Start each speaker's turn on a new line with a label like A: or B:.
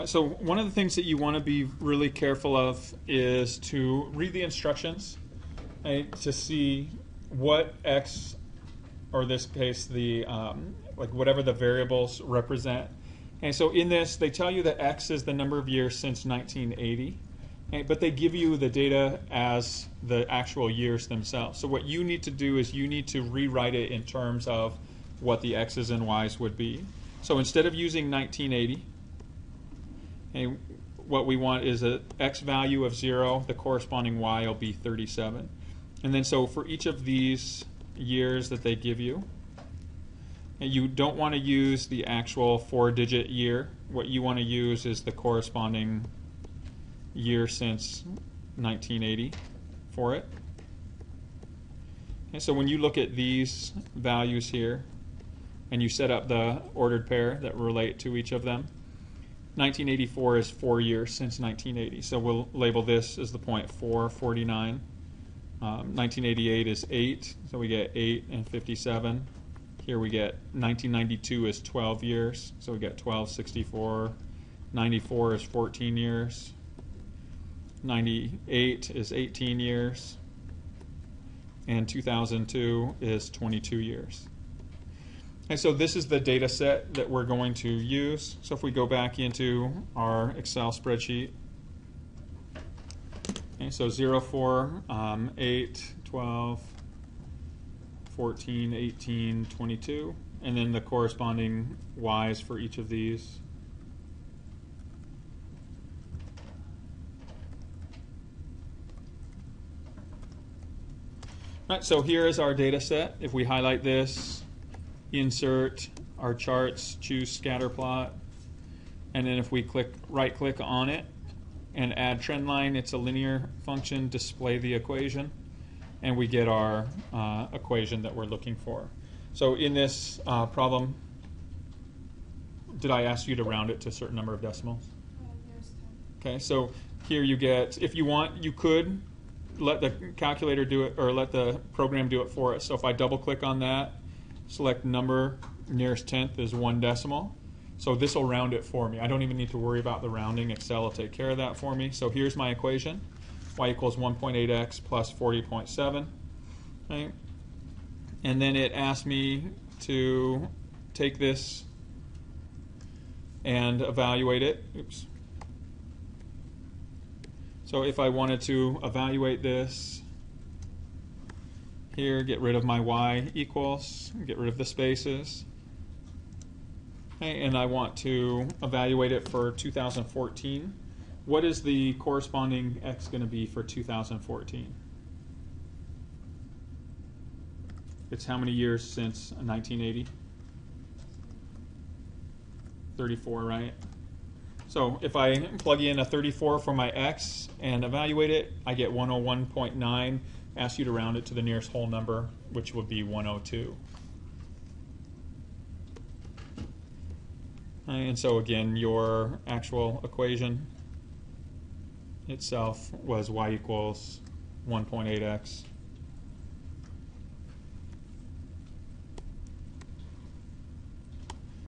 A: So one of the things that you want to be really careful of is to read the instructions, right, to see what x, or in this case, the like whatever the variables represent. And so in this, they tell you that x is the number of years since 1980, but they give you the data as the actual years themselves. So what you need to do is you need to rewrite it in terms of what the x's and y's would be. So instead of using 1980, and what we want is an x value of 0, the corresponding y will be 37. And then so for each of these years that they give you, and you don't want to use the actual 4-digit year. What you want to use is the corresponding year since 1980 for it. And so when you look at these values here, and you set up the ordered pair that relate to each of them, 1984 is 4 years since 1980. So we'll label this as the point 449. 1988 is 8, so we get 8 and 57. Here we get 1992 is 12 years, so we get 1264. 94 is 14 years. 98 is 18 years. And 2002 is 22 years. And so this is the data set that we're going to use. So if we go back into our Excel spreadsheet, okay, so 0, 4, 8, 12, 14, 18, 22, and then the corresponding y's for each of these. All right, so here is our data set. If we highlight this, insert our charts, choose scatter plot, and then if we right-click on it and add trend line, it's a linear function, display the equation, and we get our equation that we're looking for. So in this problem, did I ask you to round it to a certain number of decimals?
B: Yes.
A: Okay, so here you get, if you want, you could let the calculator do it, or let the program do it for us. So if I double-click on that, select number nearest tenth is 1 decimal. So this will round it for me. I don't even need to worry about the rounding. Excel will take care of that for me. So here's my equation. Y equals 1.8x plus 40.7. Okay. And then it asked me to take this and evaluate it. Oops. So if I wanted to evaluate this, here, get rid of my y equals, get rid of the spaces. Okay, and I want to evaluate it for 2014. What is the corresponding x going to be for 2014? It's how many years since 1980? 34, right? So if I plug in a 34 for my x and evaluate it, I get 101.9. Ask you to round it to the nearest whole number, which would be 102. And so again, your actual equation itself was y equals 1.8x